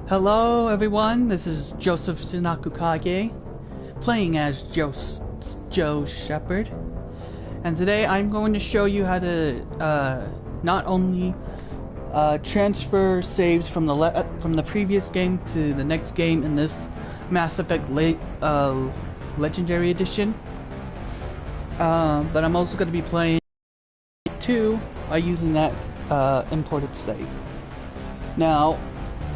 Hello everyone, this is Joseph Zen-Aku Kage, playing as Joe Shepherd, and today I'm going to show you how to not only transfer saves from the previous game to the next game in this Mass Effect Legendary Edition, but I'm also going to be playing 2 by using that imported save. Now,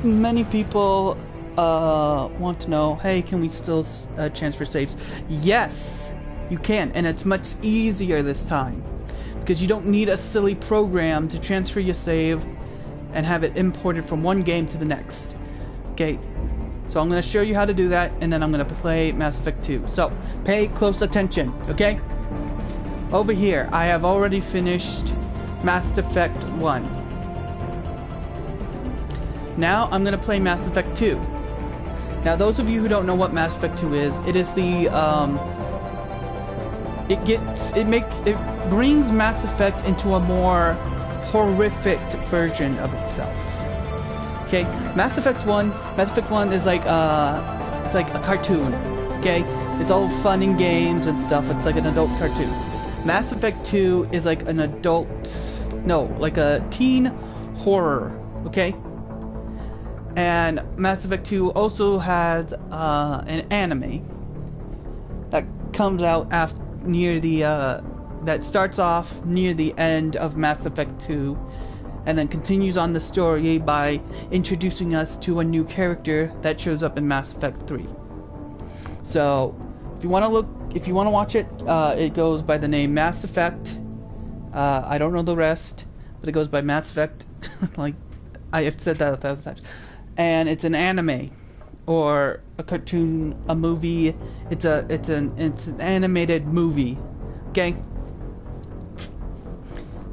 many people want to know, hey, can we still transfer saves? Yes, you can, and it's much easier this time because you don't need a silly program to transfer your save and have it imported from one game to the next. Okay, so I'm going to show you how to do that, and then I'm going to play Mass Effect 2. So pay close attention, okay? Over here, I have already finished Mass Effect 1. Now I'm gonna play Mass Effect 2. Now those of you who don't know what Mass Effect 2 is, it is the it brings Mass Effect into a more horrific version of itself. Okay, Mass Effect 1 is like it's like a cartoon. Okay, it's all fun and games and stuff. It's like an adult cartoon. Mass Effect 2 is like an like a teen horror. Okay. And Mass Effect 2 also has an anime that comes out that starts off near the end of Mass Effect 2 and then continues on the story by introducing us to a new character that shows up in Mass Effect 3. So, if you want to watch it, it goes by the name Mass Effect. I don't know the rest, but it goes by Mass Effect. Like, I have said that 1,000 times. And it's an anime or a cartoon, a movie. It's an animated movie. Okay.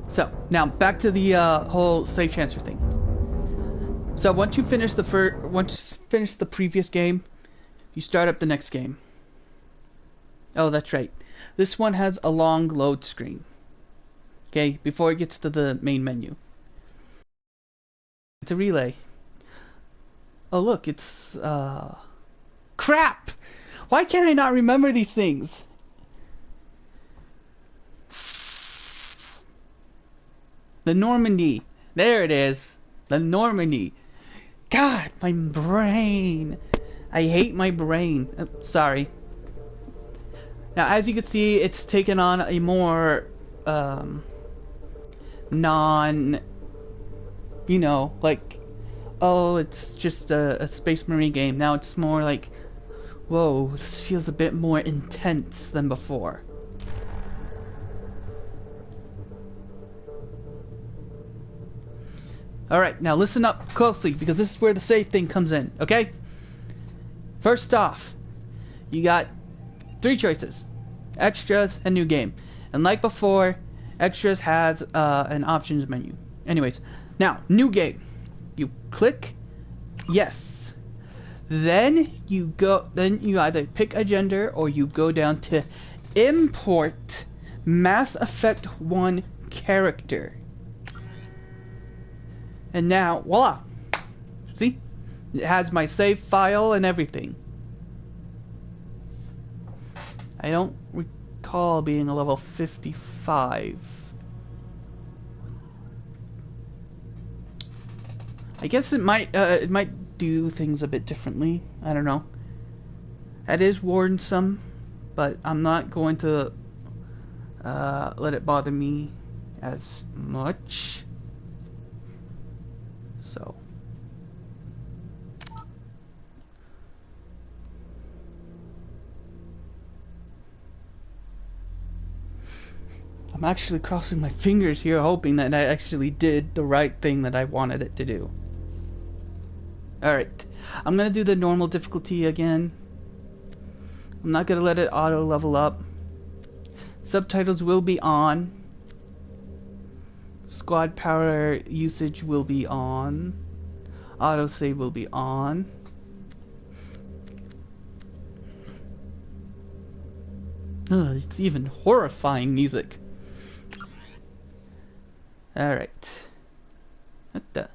So now back to the whole save transfer thing. So once you finish the previous game, you start up the next game. Oh, that's right. This one has a long load screen. Okay, before it gets to the main menu. It's a relay. Oh look, it's crap! Why can't I not remember these things? The Normandy. There it is. The Normandy. God, my brain. I hate my brain. Sorry. Now, as you can see, it's taken on a more like, oh, it's just a Space Marine game. Now it's more like, whoa, this feels a bit more intense than before. Alright, now listen up closely, because this is where the save thing comes in, okay? First off, you got 3 choices. Extras and new game. And like before, extras has an options menu. Anyways, now, new game. You click yes. Then you either pick a gender or you go down to import Mass Effect 1 character. And now, voila. See? It has my save file and everything. I don't recall being a level 55. I guess it might do things a bit differently. I don't know. That is worrisome, but I'm not going to let it bother me as much. So. I'm actually crossing my fingers here, hoping that I actually did the right thing that I wanted it to do. Alright, I'm gonna do the normal difficulty again. I'm not gonna let it auto level up. Subtitles will be on. Squad power usage will be on. Autosave will be on. Ugh, it's even horrifying music. Alright. What the?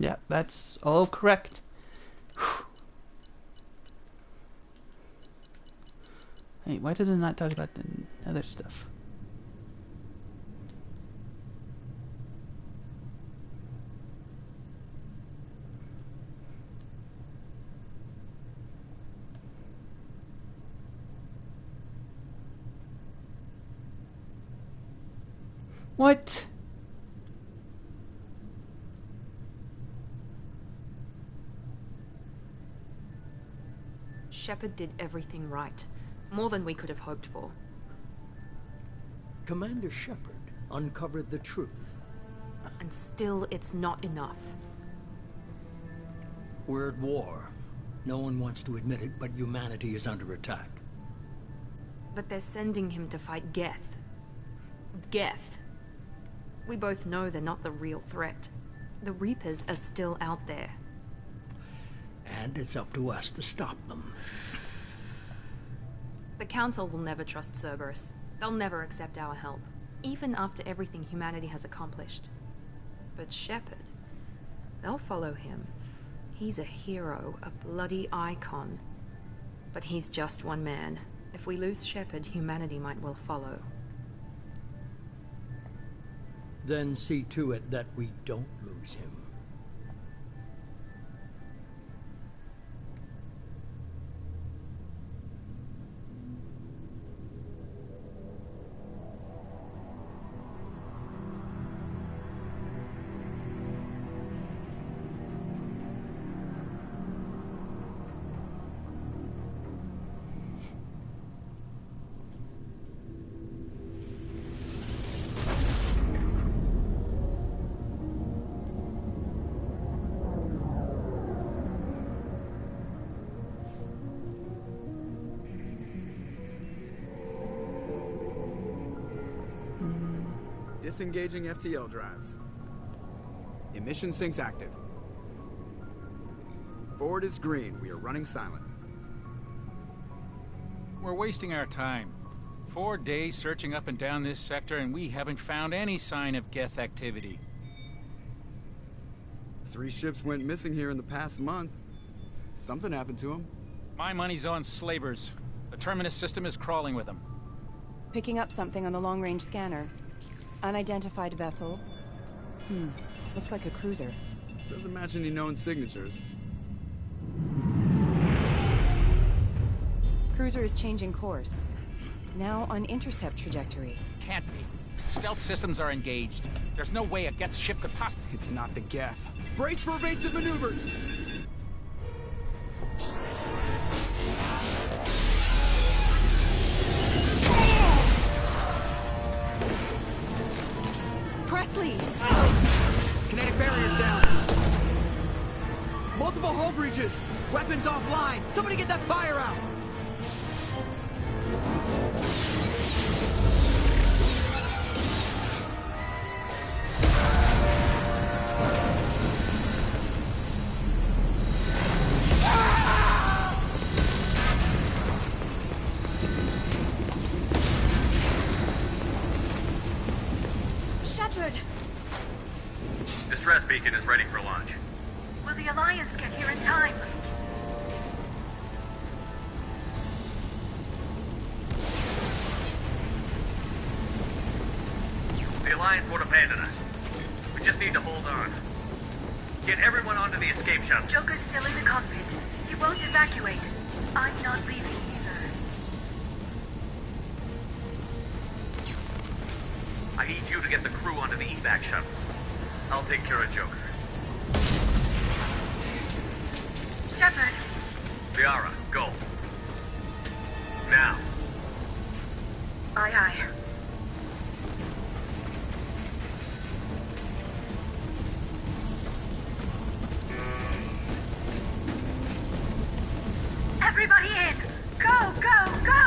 Yeah, that's all correct. Hey, why did it not talk about the other stuff? What? Shepard did everything right. More than we could have hoped for. Commander Shepard uncovered the truth. And still, it's not enough. We're at war. No one wants to admit it, but humanity is under attack. But they're sending him to fight Geth. Geth. We both know they're not the real threat. The Reapers are still out there. And it's up to us to stop them. The Council will never trust Cerberus. They'll never accept our help, even after everything humanity has accomplished. But Shepard, they'll follow him. He's a hero, a bloody icon. But he's just one man. If we lose Shepard, humanity might well follow. Then see to it that we don't lose him. Disengaging FTL drives. Emission sinks active. Board is green. We are running silent. We're wasting our time. 4 days searching up and down this sector, and we haven't found any sign of Geth activity. 3 ships went missing here in the past month. Something happened to them. My money's on slavers. The Terminus system is crawling with them. Picking up something on the long-range scanner. Unidentified vessel. Looks like a cruiser. Doesn't match any known signatures. Cruiser is changing course. Now on intercept trajectory. Can't be. Stealth systems are engaged. There's no way a Geth ship could possibly... It's not the Geth. Brace for evasive maneuvers! Presley! Kinetic barriers down. Multiple hull breaches. Weapons offline. Somebody get that fire out. Shepard! Distress beacon is ready for launch. Will the Alliance get here in time? The Alliance won't abandon us. We just need to hold on. Get everyone onto the escape shuttle. Joker's still in the cockpit. He won't evacuate. I'm not leaving either. I need you to get the crew onto the evac shuttle. I'll take care of Joker. Shepard! Liara, go. Now. Aye, aye. Everybody in! Go, go, go!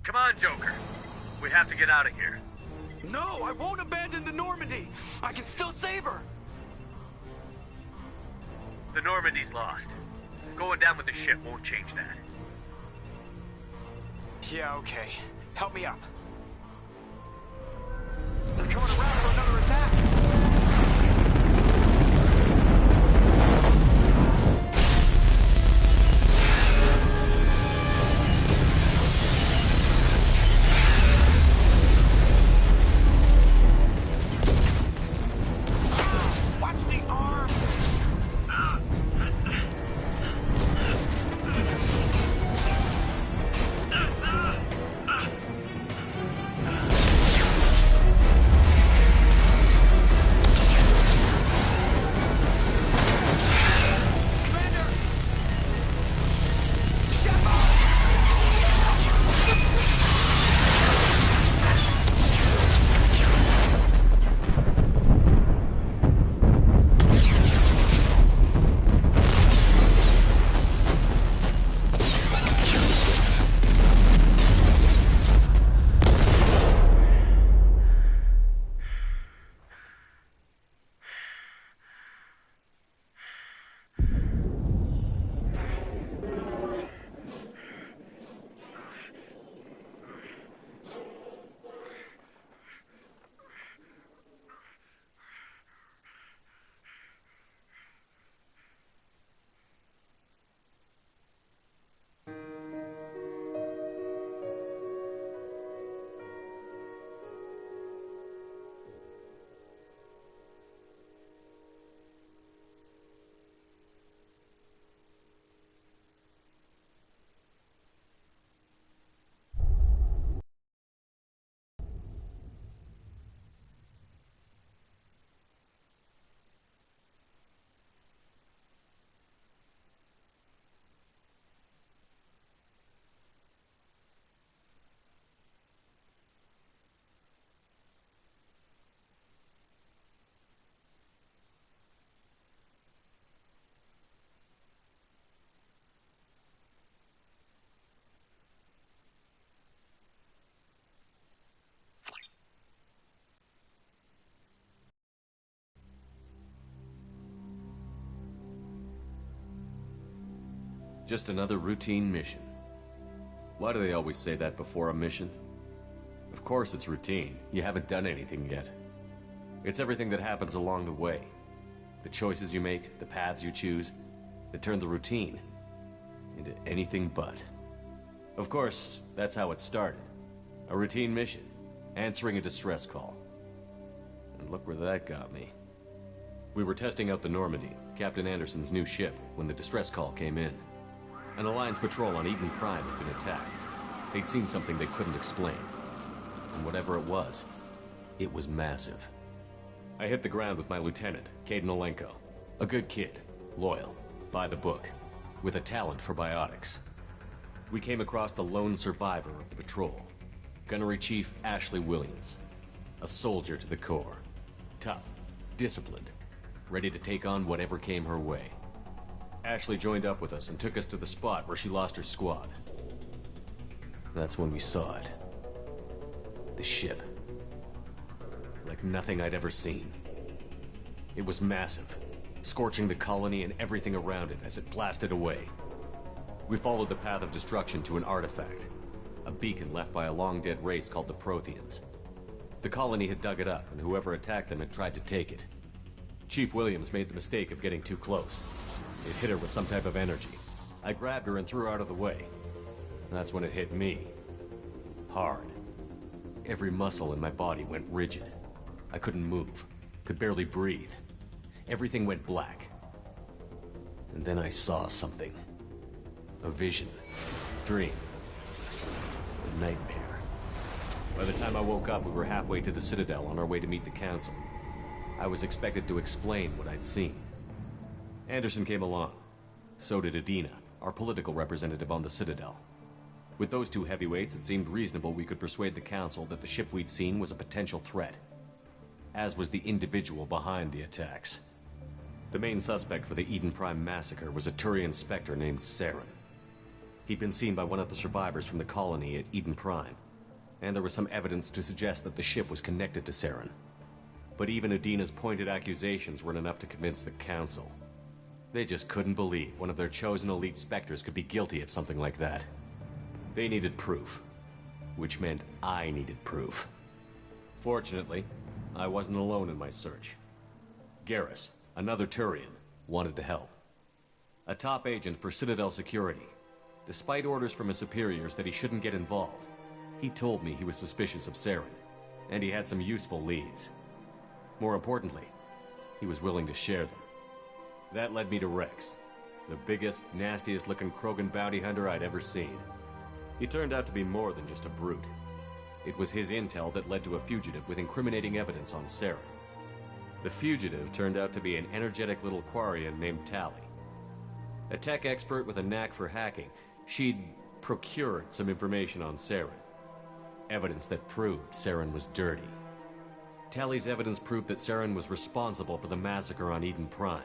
Come on, Joker. We have to get out of here. No, I won't abandon the Normandy. I can still save her. The Normandy's lost. Going down with the ship won't change that. Yeah, okay. Help me up. They're coming around for another attack. Watch the arm. Just another routine mission. Why do they always say that before a mission? Of course it's routine. You haven't done anything yet. It's everything that happens along the way. The choices you make, the paths you choose, that turn the routine into anything but. Of course, that's how it started. A routine mission, answering a distress call. And look where that got me. We were testing out the Normandy, Captain Anderson's new ship, when the distress call came in. An Alliance patrol on Eden Prime had been attacked. They'd seen something they couldn't explain. And whatever it was massive. I hit the ground with my lieutenant, Caden Olenko. A good kid, loyal, by the book, with a talent for biotics. We came across the lone survivor of the patrol, Gunnery Chief Ashley Williams. A soldier to the core. Tough, disciplined, ready to take on whatever came her way. Ashley joined up with us and took us to the spot where she lost her squad. That's when we saw it. The ship. Like nothing I'd ever seen. It was massive, scorching the colony and everything around it as it blasted away. We followed the path of destruction to an artifact, a beacon left by a long-dead race called the Protheans. The colony had dug it up, and whoever attacked them had tried to take it. Chief Williams made the mistake of getting too close. It hit her with some type of energy. I grabbed her and threw her out of the way. That's when it hit me. Hard. Every muscle in my body went rigid. I couldn't move, could barely breathe. Everything went black. And then I saw something. A vision. Dream. A nightmare. By the time I woke up, we were halfway to the Citadel on our way to meet the Council. I was expected to explain what I'd seen. Anderson came along. So did Adina, our political representative on the Citadel. With those two heavyweights, it seemed reasonable we could persuade the Council that the ship we'd seen was a potential threat. As was the individual behind the attacks. The main suspect for the Eden Prime massacre was a Turian Spectre named Saren. He'd been seen by one of the survivors from the colony at Eden Prime, and there was some evidence to suggest that the ship was connected to Saren. But even Udina's pointed accusations weren't enough to convince the Council. They just couldn't believe one of their chosen elite Spectres could be guilty of something like that. They needed proof, which meant I needed proof. Fortunately, I wasn't alone in my search. Garrus, another Turian, wanted to help. A top agent for Citadel Security. Despite orders from his superiors that he shouldn't get involved, he told me he was suspicious of Saren, and he had some useful leads. More importantly, he was willing to share them. That led me to Rex, the biggest, nastiest-looking Krogan bounty hunter I'd ever seen. He turned out to be more than just a brute. It was his intel that led to a fugitive with incriminating evidence on Saren. The fugitive turned out to be an energetic little Quarian named Tali. A tech expert with a knack for hacking, she'd procured some information on Saren. Evidence that proved Saren was dirty. Tali's evidence proved that Saren was responsible for the massacre on Eden Prime,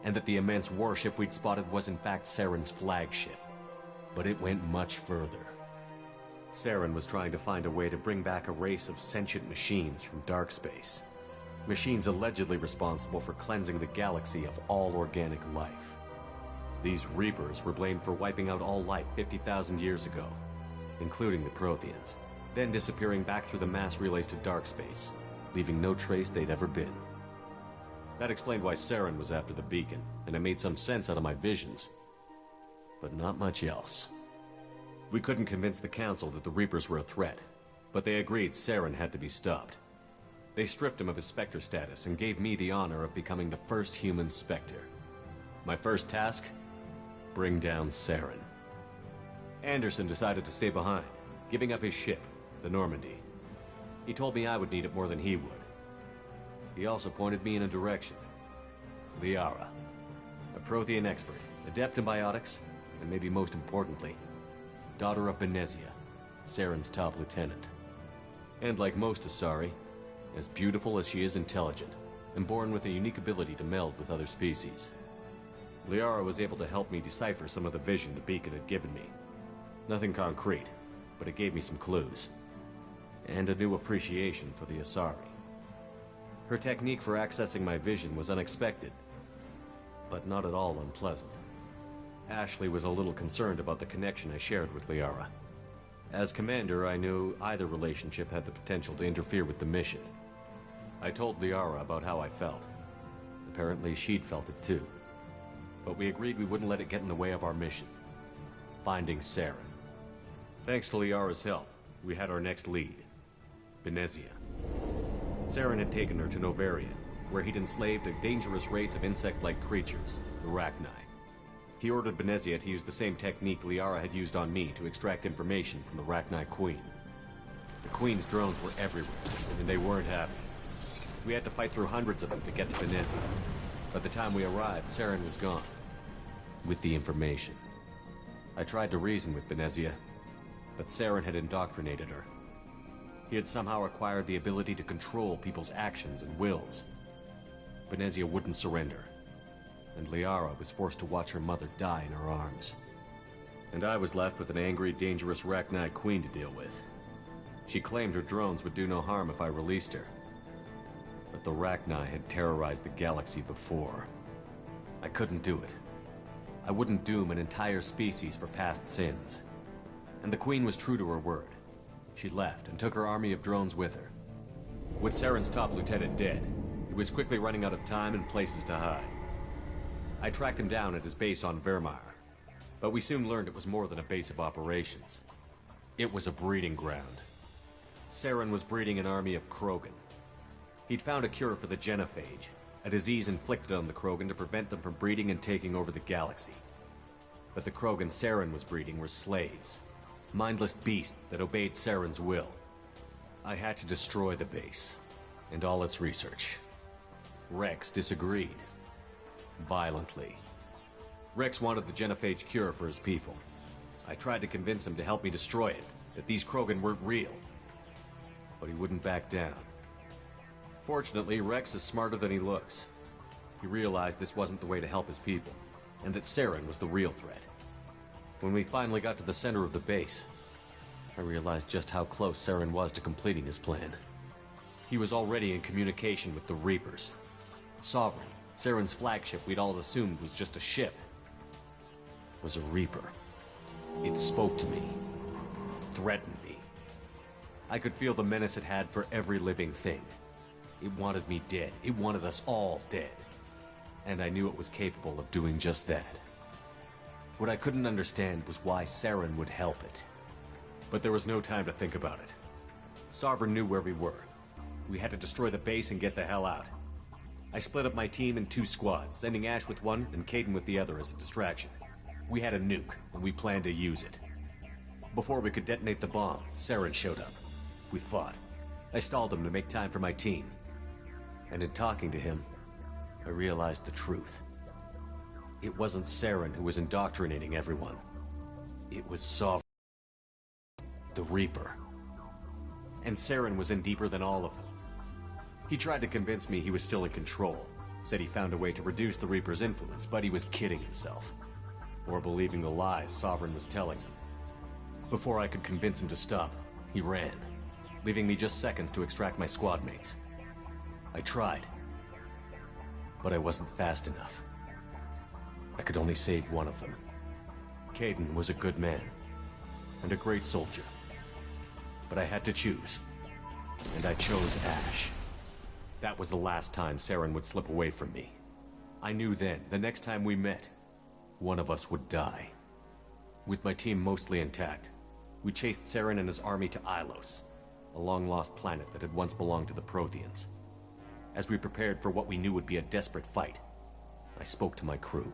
and that the immense warship we'd spotted was in fact Saren's flagship. But it went much further. Saren was trying to find a way to bring back a race of sentient machines from dark space. Machines allegedly responsible for cleansing the galaxy of all organic life. These Reapers were blamed for wiping out all life 50,000 years ago, including the Protheans, then disappearing back through the mass relays to dark space, leaving no trace they'd ever been. That explained why Saren was after the beacon, and it made some sense out of my visions. But not much else. We couldn't convince the Council that the Reapers were a threat, but they agreed Saren had to be stopped. They stripped him of his Spectre status and gave me the honor of becoming the first human Spectre. My first task? Bring down Saren. Anderson decided to stay behind, giving up his ship, the Normandy. He told me I would need it more than he would. He also pointed me in a direction. Liara, a Prothean expert, adept in biotics, and maybe most importantly, daughter of Benezia, Saren's top lieutenant. And like most Asari, as beautiful as she is intelligent, and born with a unique ability to meld with other species. Liara was able to help me decipher some of the vision the beacon had given me. Nothing concrete, but it gave me some clues. And a new appreciation for the Asari. Her technique for accessing my vision was unexpected, but not at all unpleasant. Ashley was a little concerned about the connection I shared with Liara. As commander, I knew either relationship had the potential to interfere with the mission. I told Liara about how I felt. Apparently she'd felt it too. But we agreed we wouldn't let it get in the way of our mission. Finding Saren. Thanks to Liara's help, we had our next lead. Benezia. Saren had taken her to Novaria, where he'd enslaved a dangerous race of insect-like creatures, the Rachni. He ordered Benezia to use the same technique Liara had used on me to extract information from the Rachni Queen. The Queen's drones were everywhere, and they weren't happy. We had to fight through hundreds of them to get to Benezia. By the time we arrived, Saren was gone. With the information. I tried to reason with Benezia, but Saren had indoctrinated her. He had somehow acquired the ability to control people's actions and wills. Benezia wouldn't surrender, and Liara was forced to watch her mother die in her arms. And I was left with an angry, dangerous Rachni Queen to deal with. She claimed her drones would do no harm if I released her. But the Rachni had terrorized the galaxy before. I couldn't do it. I wouldn't doom an entire species for past sins. And the Queen was true to her word. She left and took her army of drones with her. With Saren's top lieutenant dead, he was quickly running out of time and places to hide. I tracked him down at his base on Vermeer, but we soon learned it was more than a base of operations. It was a breeding ground. Saren was breeding an army of Krogan. He'd found a cure for the genophage, a disease inflicted on the Krogan to prevent them from breeding and taking over the galaxy. But the Krogan Saren was breeding were slaves, mindless beasts that obeyed Saren's will. I had to destroy the base, and all its research. Rex disagreed. Violently. Rex wanted the genophage cure for his people. I tried to convince him to help me destroy it, that these Krogan weren't real. But he wouldn't back down. Fortunately, Rex is smarter than he looks. He realized this wasn't the way to help his people, and that Saren was the real threat. When we finally got to the center of the base, I realized just how close Saren was to completing his plan. He was already in communication with the Reapers. Sovereign, Saren's flagship we'd all assumed was just a ship, was a Reaper. It spoke to me, threatened me. I could feel the menace it had for every living thing. It wanted me dead. It wanted us all dead. And I knew it was capable of doing just that. What I couldn't understand was why Saren would help it. But there was no time to think about it. Sovereign knew where we were. We had to destroy the base and get the hell out. I split up my team in 2 squads, sending Ash with one and Kaidan with the other as a distraction. We had a nuke, and we planned to use it. Before we could detonate the bomb, Saren showed up. We fought. I stalled him to make time for my team. And in talking to him, I realized the truth. It wasn't Saren who was indoctrinating everyone. It was Sovereign, the Reaper. And Saren was in deeper than all of them. He tried to convince me he was still in control, said he found a way to reduce the Reaper's influence, but he was kidding himself. Or believing the lies Sovereign was telling him. Before I could convince him to stop, he ran, leaving me just seconds to extract my squad mates. I tried, but I wasn't fast enough. I could only save one of them. Kaidan was a good man, and a great soldier. But I had to choose, and I chose Ash. That was the last time Saren would slip away from me. I knew then, the next time we met, one of us would die. With my team mostly intact, we chased Saren and his army to Ilos, a long-lost planet that had once belonged to the Protheans. As we prepared for what we knew would be a desperate fight, I spoke to my crew.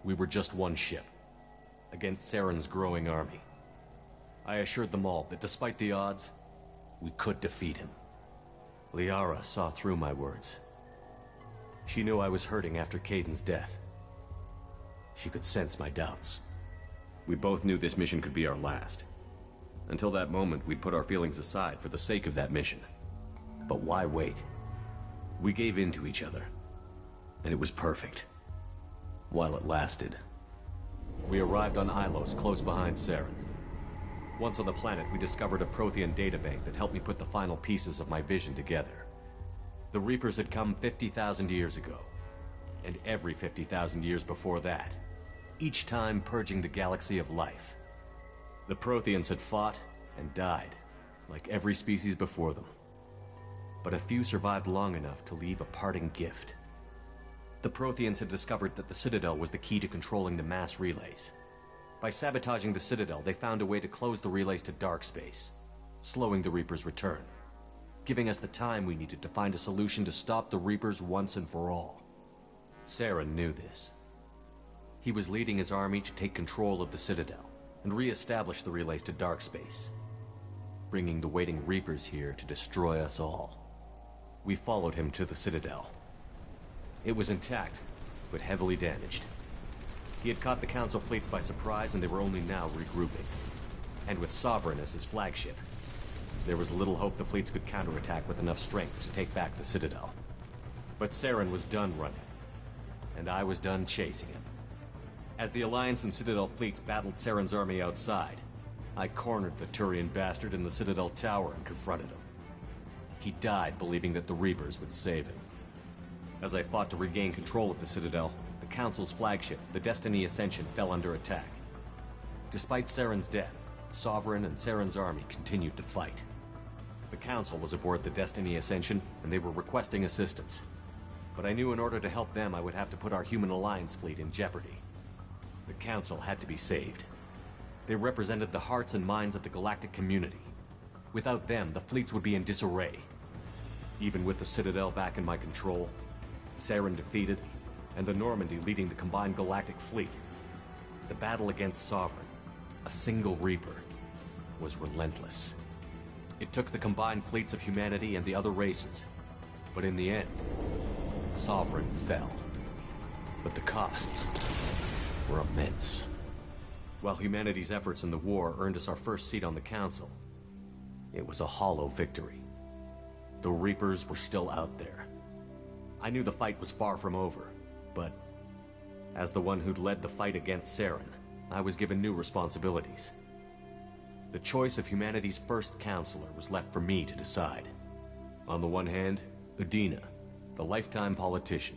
We were just one ship, against Saren's growing army. I assured them all that despite the odds, we could defeat him. Liara saw through my words. She knew I was hurting after Kaidan's death. She could sense my doubts. We both knew this mission could be our last. Until that moment, we'd put our feelings aside for the sake of that mission. But why wait? We gave in to each other, and it was perfect. While it lasted. We arrived on Ilos, close behind Saren. Once on the planet, we discovered a Prothean databank that helped me put the final pieces of my vision together. The Reapers had come 50,000 years ago, and every 50,000 years before that, each time purging the galaxy of life. The Protheans had fought and died, like every species before them. But a few survived long enough to leave a parting gift. The Protheans had discovered that the Citadel was the key to controlling the mass relays. By sabotaging the Citadel, they found a way to close the relays to dark space, slowing the Reapers' return, giving us the time we needed to find a solution to stop the Reapers once and for all. Saren knew this. He was leading his army to take control of the Citadel and re-establish the relays to dark space, bringing the waiting Reapers here to destroy us all. We followed him to the Citadel. It was intact, but heavily damaged. He had caught the Council fleets by surprise, and they were only now regrouping. And with Sovereign as his flagship, there was little hope the fleets could counterattack with enough strength to take back the Citadel. But Saren was done running, and I was done chasing him. As the Alliance and Citadel fleets battled Saren's army outside, I cornered the Turian bastard in the Citadel tower and confronted him. He died believing that the Reapers would save him. As I fought to regain control of the Citadel, the Council's flagship, the Destiny Ascension, fell under attack. Despite Saren's death, Sovereign and Saren's army continued to fight. The Council was aboard the Destiny Ascension, and they were requesting assistance. But I knew in order to help them, I would have to put our Human Alliance fleet in jeopardy. The Council had to be saved. They represented the hearts and minds of the galactic community. Without them, the fleets would be in disarray. Even with the Citadel back in my control, Saren defeated, and the Normandy leading the combined galactic fleet, the battle against Sovereign, a single Reaper, was relentless. It took the combined fleets of humanity and the other races, but in the end, Sovereign fell. But the costs were immense. While humanity's efforts in the war earned us our first seat on the Council, it was a hollow victory. The Reapers were still out there. I knew the fight was far from over, but as the one who'd led the fight against Saren, I was given new responsibilities. The choice of humanity's first counselor was left for me to decide. On the one hand, Udina, the lifetime politician.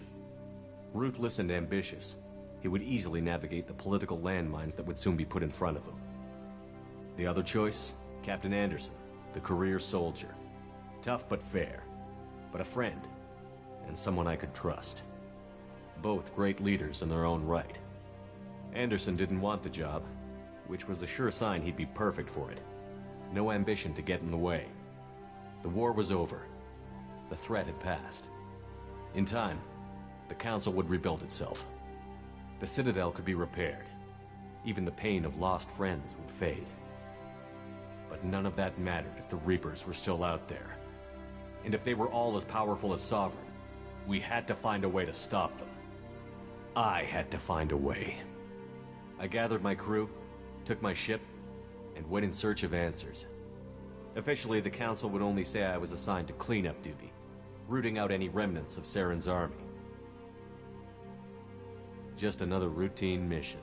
Ruthless and ambitious, he would easily navigate the political landmines that would soon be put in front of him. The other choice, Captain Anderson, the career soldier. Tough but fair, but a friend, and someone I could trust. Both great leaders in their own right. Anderson didn't want the job, which was a sure sign he'd be perfect for it. No ambition to get in the way. The war was over. The threat had passed. In time, the Council would rebuild itself. The Citadel could be repaired. Even the pain of lost friends would fade. But none of that mattered if the Reapers were still out there. And if they were all as powerful as Sovereign, we had to find a way to stop them. I had to find a way. I gathered my crew, took my ship, and went in search of answers. Officially, the Council would only say I was assigned to cleanup duty, rooting out any remnants of Saren's army. Just another routine mission.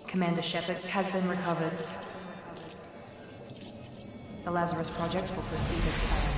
Commander Shepard has been recovered. The Lazarus Project will proceed as planned.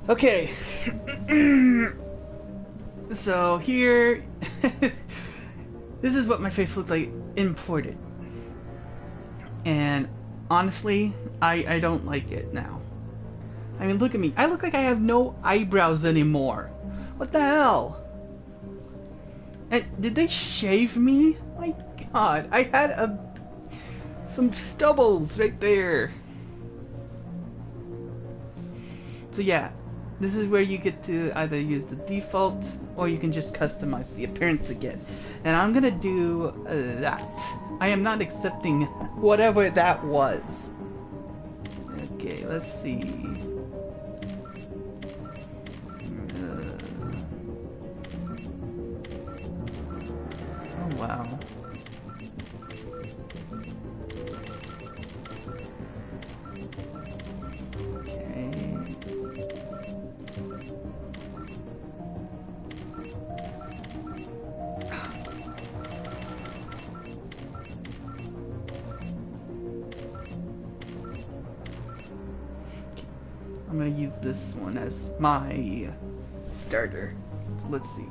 Okay. So here, this is what my face looked like imported. And honestly, I don't like it now. I mean, look at me. I look like I have no eyebrows anymore. What the hell? And did they shave me? My God, I had some stubbles right there. So yeah, this is where you get to either use the default or you can just customize the appearance again. And I'm gonna do that. I am not accepting whatever that was. Okay, let's see. Oh wow. I'm gonna use this one as my starter. So let's see.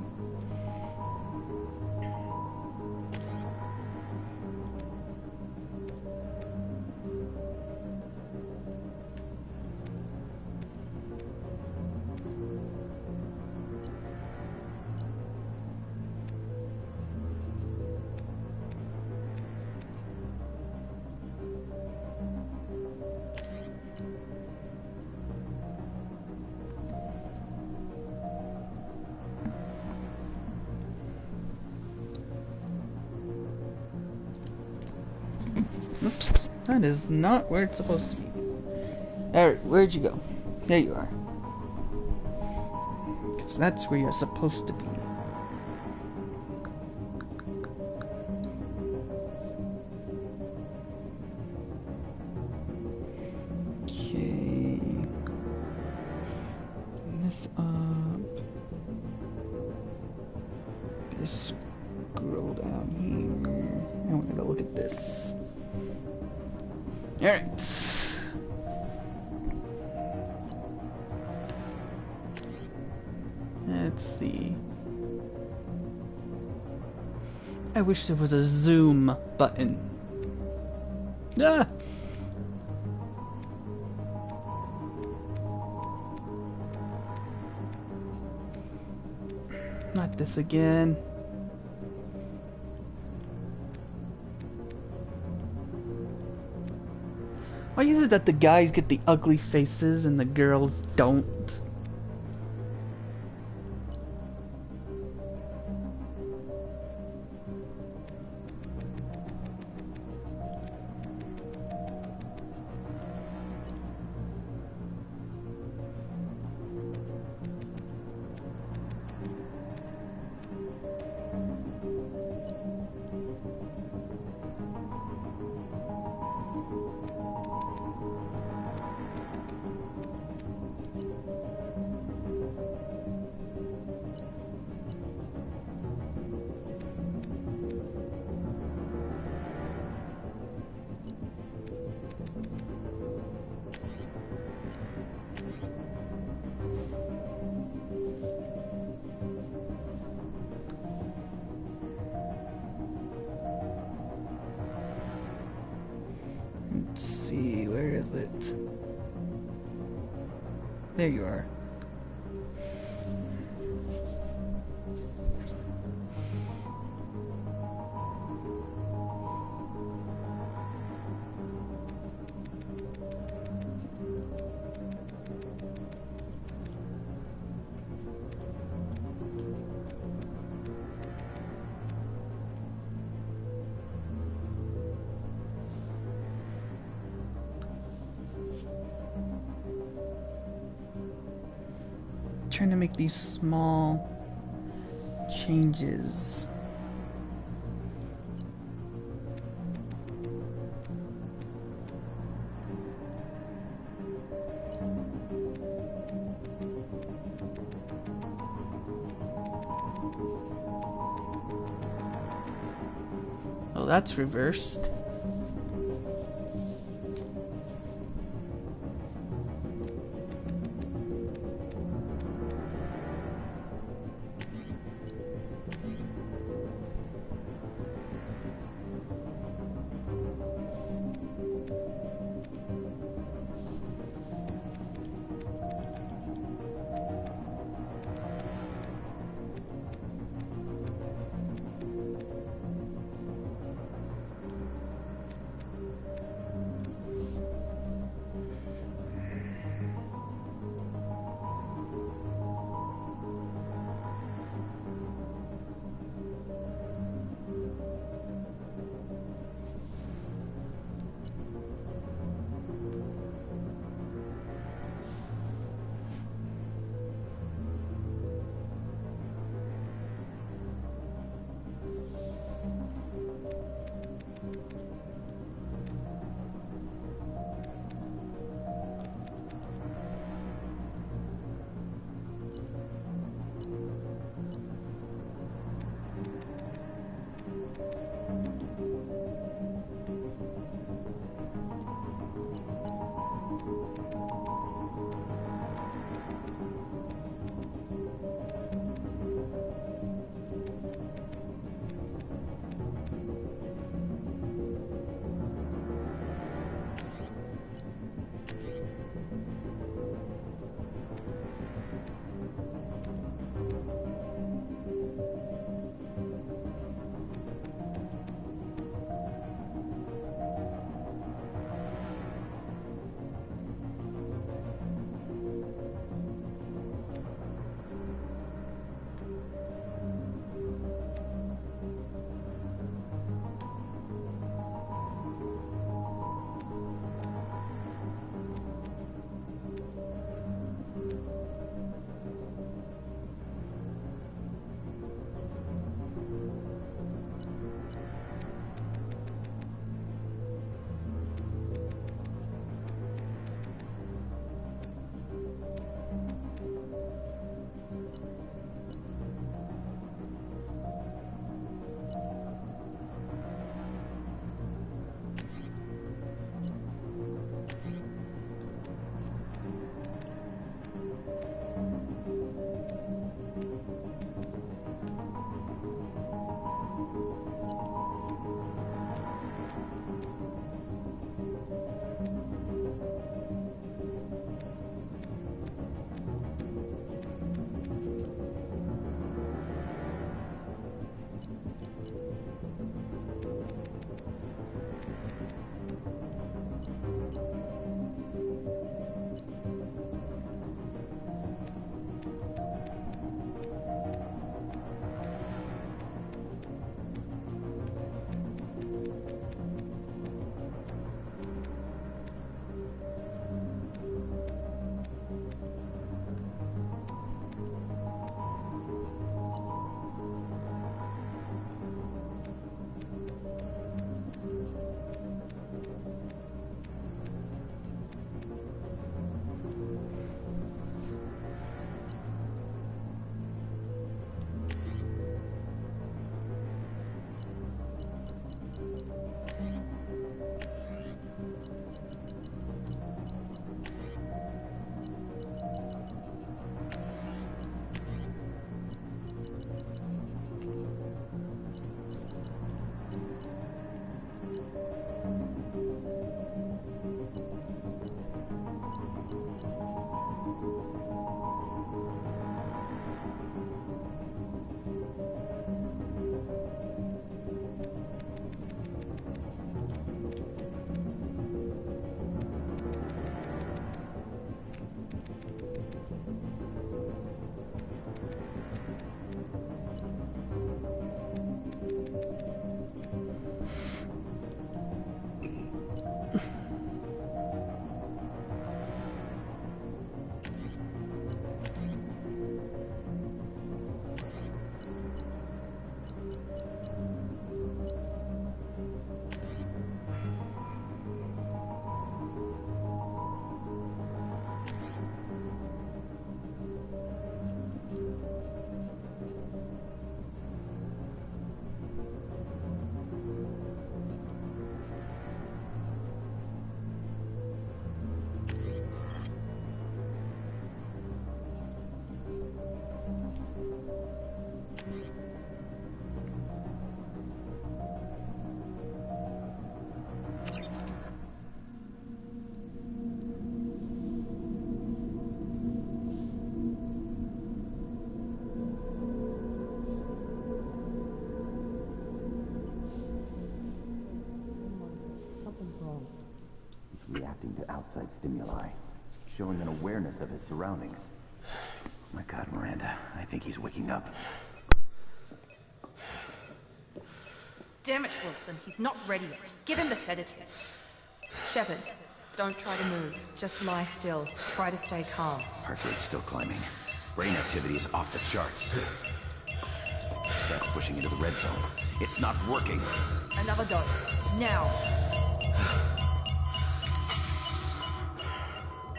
Oops, that is not where it's supposed to be. Alright, where'd you go? There you are. Because that's where you're supposed to be. Alright. Let's see. I wish there was a zoom button. Ah! Not this again. Why is it that the guys get the ugly faces and the girls don't? Let's see, where is it? There you are. Trying to make these small changes. Oh, that's reversed. Reacting to outside stimuli, showing an awareness of his surroundings. My God, Miranda, I think he's waking up. Damn it, Wilson, he's not ready yet. Give him the sedative. Shepard, don't try to move. Just lie still. Try to stay calm. Heart rate's still climbing. Brain activity is off the charts. Steps pushing into the red zone. It's not working. Another dose. Now.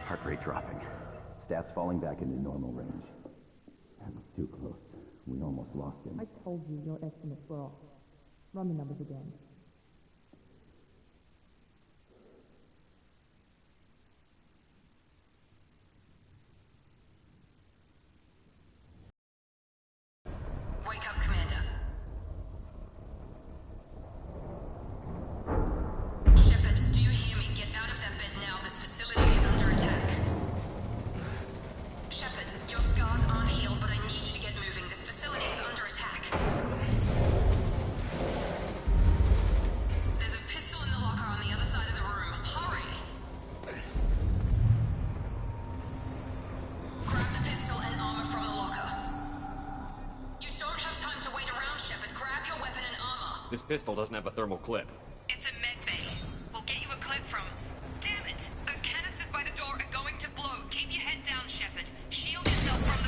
Heart rate dropping. Stats falling back into normal range. That was too close. We almost lost him. I told you your estimates were off. Run the numbers again. Wake up, Commander. Shepard, do you hear me? Get out of that bed now. This facility is under attack. Shepard, your scars aren't healed, but I need you to get moving. This facility is under attack. There's a pistol in the locker on the other side of the room. Hurry! Grab the pistol and armor from the locker. You don't have time to wait around, Shepard. Grab your weapon and armor. This pistol doesn't have a thermal clip. It's a med bay. We'll get you a clip from... Damn it! Those canisters by the door are going to blow. Keep your head down, Shepard. Shield yourself from